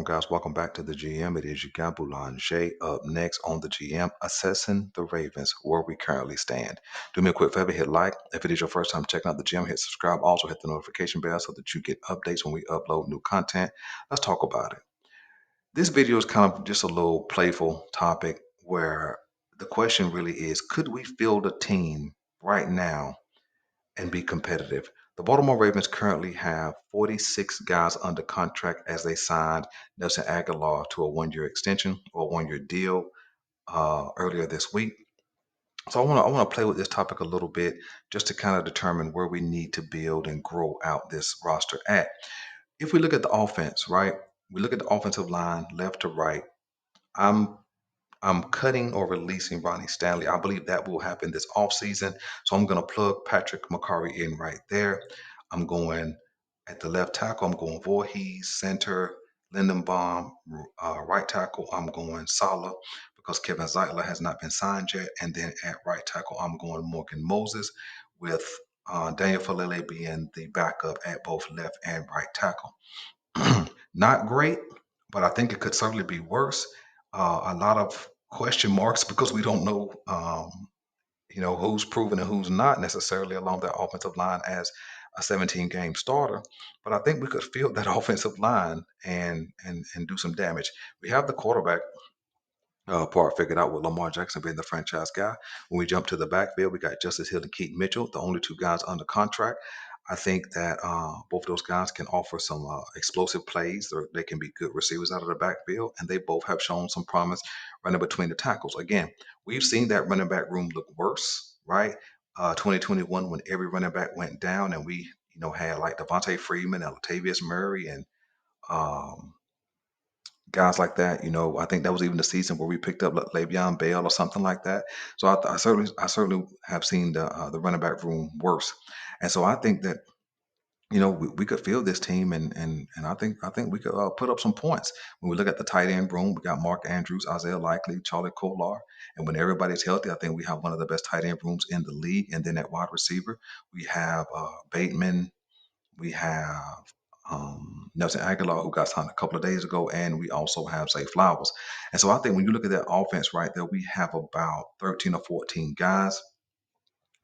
on, guys? Welcome back to the GM. It is your guy Boulanger. Up next on the GM, assessing the Ravens, where we currently stand. Do me a quick favor, hit like. If it is your first time checking out the GM, hit subscribe. Also, hit the notification bell so that you get updates when we upload new content. Let's talk about it. This video is kind of just a little playful topic where the question really is, could we field a team right now and be competitive? The Baltimore Ravens currently have 46 guys under contract as they signed Nelson Aguilar to a 1-year extension or 1-year deal earlier this week. So I want to play with this topic a little bit just to kind of determine where we need to build and grow out this roster at. If we look at the offense, right? We look at the offensive line left to right. I'm I'm cutting or releasing Ronnie Stanley. I believe that will happen this offseason. So I'm going to plug Patrick McCarry in right there. I'm going at the left tackle. I'm going Voorhees, center, Lindenbaum, right tackle. I'm going Sala because Kevin Zeitler has not been signed yet. And then at right tackle, I'm going Morgan Moses with Daniel Falele being the backup at both left and right tackle. Not great, but I think it could certainly be worse. A lot of question marks because we don't know, who's proven and who's not necessarily along that offensive line as a 17-game starter. But I think we could field that offensive line and do some damage. We have the quarterback part figured out with Lamar Jackson being the franchise guy. When we jump to the backfield, we got Justice Hill and Keith Mitchell, the only two guys under contract. I think that both of those guys can offer some explosive plays, or they can be good receivers out of the backfield, and they both have shown some promise running between the tackles. Again, we've seen that running back room look worse, right? 2021, when every running back went down, and we, had like Devontae Freeman and Latavius Murray and um, guys like that. I think that was even the season where we picked up Le'Veon Bell or something like that. So I certainly have seen the running back room worse, and so I think that we could field this team, and I think we could put up some points. When we look at the tight end room, we got Mark Andrews, Isaiah Likely, Charlie Kolar, and when everybody's healthy, I think we have one of the best tight end rooms in the league. And then at wide receiver, we have Bateman, we have Nelson Aguilar, who got signed a couple of days ago, and we also have Zay Flowers. And so I think when you look at that offense right there, we have about 13 or 14 guys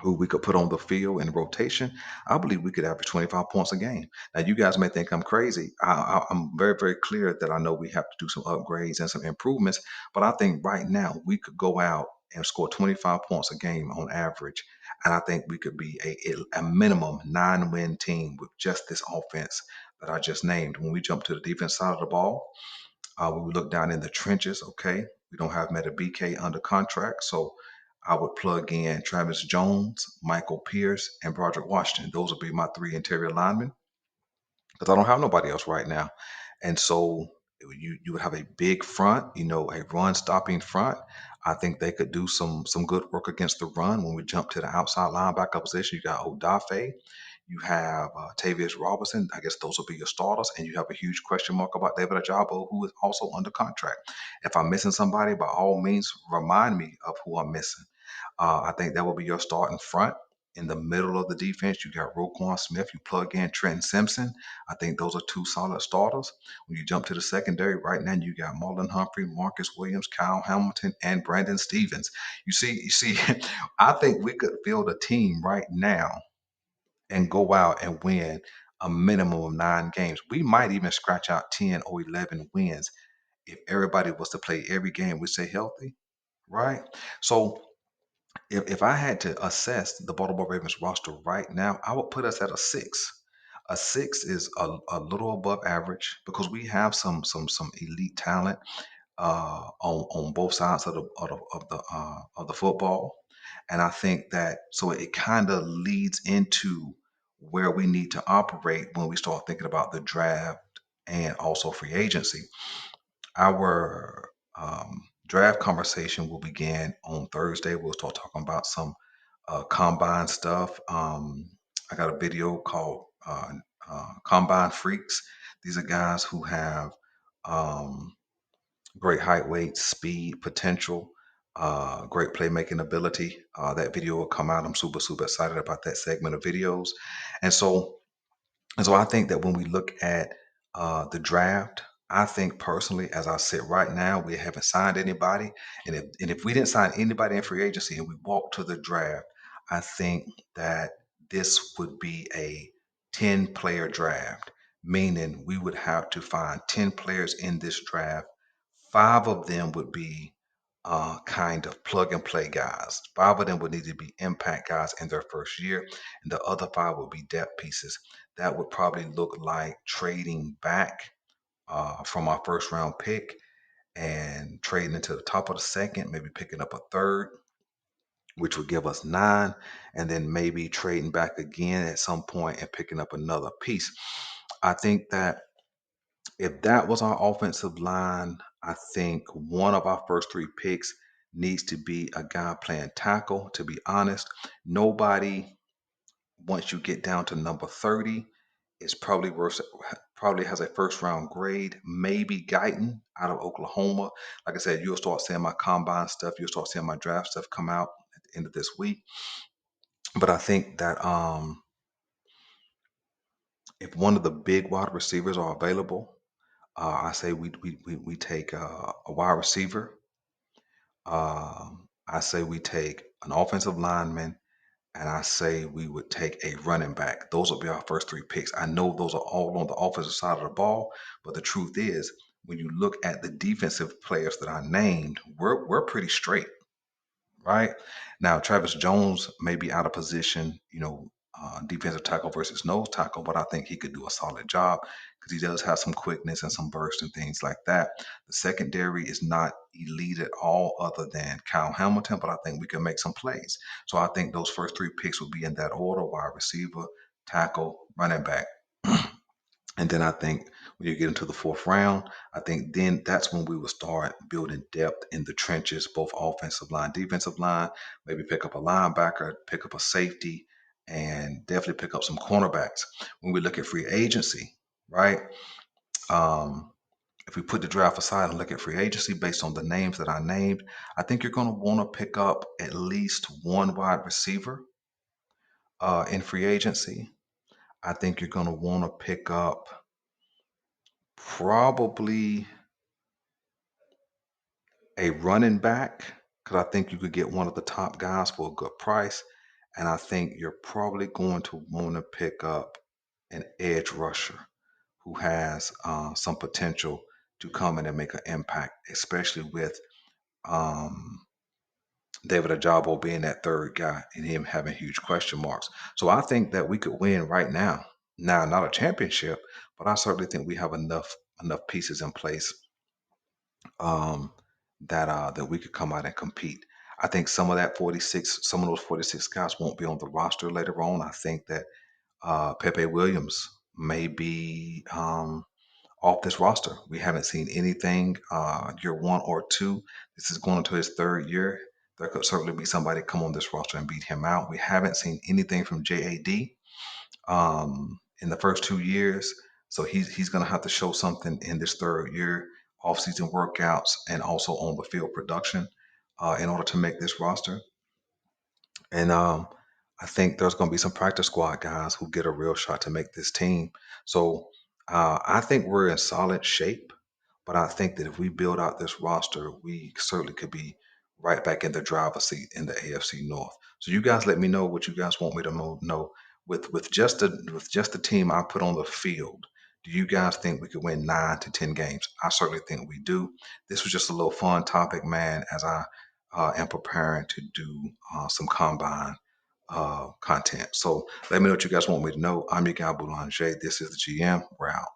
who we could put on the field in rotation. I believe we could average 25 points a game. Now, you guys may think I'm crazy. I'm very, very clear that I know we have to do some upgrades and some improvements, but I think right now we could go out and score 25 points a game on average. And I think we could be a minimum 9-win team with just this offense that I just named. When we jump to the defense side of the ball, when we look down in the trenches, okay, we don't have Meta BK under contract. So I would plug in Travis Jones, Michael Pierce, and Broderick Washington. Those would be my three interior linemen because I don't have nobody else right now. And so you would have a big front, a run stopping front. I think they could do some good work against the run. When we jump to the outside linebacker position, you got Odafe, you have Tavius Robinson. I guess those will be your starters, and you have a huge question mark about David Ajabo, who is also under contract. If I'm missing somebody, by all means, remind me of who I'm missing. I think that will be your starting front. In the middle of the defense, you got Roquan Smith. You plug in Trenton Simpson. I think those are two solid starters. When you jump to the secondary, right now you got Marlon Humphrey, Marcus Williams, Kyle Hamilton, and Brandon Stevens. You see, I think we could field a team right now and go out and win a minimum of 9 games. We might even scratch out 10 or 11 wins if everybody was to play every game we stay healthy, right? So if I had to assess the Baltimore Ravens roster right now, I would put us at a 6. A 6 is a little above average because we have some elite talent on both sides of the football, and I think that so it kind of leads into where we need to operate when we start thinking about the draft and also free agency. Our draft conversation will begin on Thursday. We'll start talking about some combine stuff. I got a video called Combine Freaks. These are guys who have um, great height, weight, speed, potential, great playmaking ability. That video will come out. I'm super, super excited about that segment of videos. And so, and so I think that when we look at the draft, I think personally, as I sit right now, we haven't signed anybody, and if we didn't sign anybody in free agency and we walk to the draft, I think that this would be a 10-player draft, meaning we would have to find 10 players in this draft. Five of them would be kind of plug and play guys. Five of them would need to be impact guys in their first year, and the other five would be depth pieces. That would probably look like trading back from our first round pick and trading into the top of the second, maybe picking up a third, which would give us nine, and then maybe trading back again at some point and picking up another piece. I think that if that was our offensive line, I think one of our first three picks needs to be a guy playing tackle. To be honest, nobody, once you get down to number 30, is probably worth, probably has a first round grade. Maybe Guyton out of Oklahoma. Like I said, you'll start seeing my combine stuff. You'll start seeing my draft stuff come out at the end of this week. But I think that if one of the big wide receivers are available, I say we take a wide receiver. I say we take an offensive lineman, and I say we would take a running back. Those will be our first three picks. I know those are all on the offensive side of the ball, but the truth is, when you look at the defensive players that I named, we're pretty straight, right? Now, Travis Jones may be out of position, defensive tackle versus nose tackle, but I think he could do a solid job because he does have some quickness and some burst and things like that. The secondary is not elite at all, other than Kyle Hamilton, but I think we can make some plays. So I think those first three picks will be in that order: wide receiver, tackle, running back. And then I think when you get into the fourth round, I think then that's when we will start building depth in the trenches, both offensive line, defensive line, maybe pick up a linebacker, pick up a safety, and definitely pick up some cornerbacks. When we look at free agency, right? Um, if we put the draft aside and look at free agency based on the names that I named, I think you're going to want to pick up at least one wide receiver in free agency. I think you're going to want to pick up probably a running back, because I think you could get one of the top guys for a good price. And I think you're probably going to want to pick up an edge rusher who has some potential to come in and make an impact, especially with um, David Ajabo being that third guy and him having huge question marks. So I think that we could win right now. Now, not a championship, but I certainly think we have enough pieces in place um, that we could come out and compete. I think some of those 46 guys won't be on the roster later on. I think that Pepe Williams may be off this roster. We haven't seen anything year one or two. This is going into his third year. There could certainly be somebody come on this roster and beat him out. We haven't seen anything from JAD in the first 2 years. So he's going to have to show something in this third year, off-season workouts, and also on the field production in order to make this roster. And I think there's going to be some practice squad guys who get a real shot to make this team. So I think we're in solid shape. But I think that if we build out this roster, we certainly could be right back in the driver's seat in the AFC North. So you guys let me know what you guys want me to know. With just the team I put on the field, do you guys think we could win 9 to 10 games? I certainly think we do. This was just a little fun topic, man, as I am preparing to do some combine content. So let me know what you guys want me to know. I'm your guy Boulanger. This is the GM. We're out.